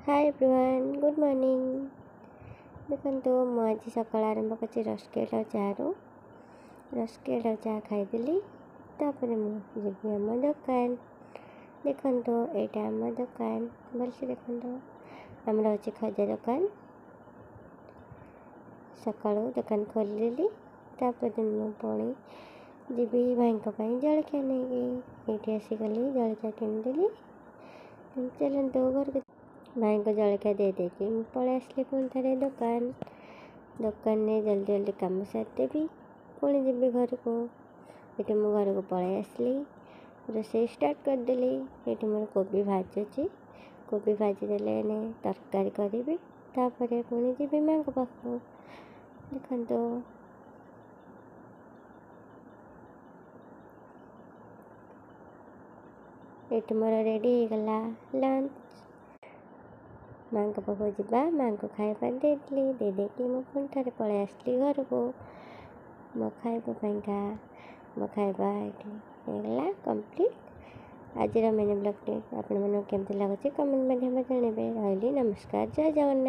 Hi everyone good morning. देखो मुझे सकाल आरंभ कर रसकेट चारू रसकेट चा खाईदेली तापर मुझे आम दुकान देखो यहाँ आम दुकान भलसे देखो आमर अच्छे खजा दुकान सका दुकान खोलदेली तापर पुणी जीवी भाई जलखिया नहीं ये आसिकली जलखिया किनीदेली चलते घर को भाई को जलखिया दे देकी पलि आसली पुणी थे दुकान में जल्दी जल्दी कम सारिदेवी पुणी जी घर को ये मो घर को पलि आसली रोसे स्टार्ट करदेली ये मोर कोबी भाजुची कोबी भाजीदेले तरकारी करी तापर पुणी जी माँ को पाख देखो ये मोर रेडी होगला लंच माँ को पाख जा माँ को खाଇବା देदेली दे देकी मो पुणी थे पलि आसली घर को मो खाइबाका मो खाଇବା होगला कंप्लीट। आज मिनी ब्लॉग आपण केमती लगुच कमेंट माध्यम जानवे। रही नमस्कार, जय जगन्नाथ।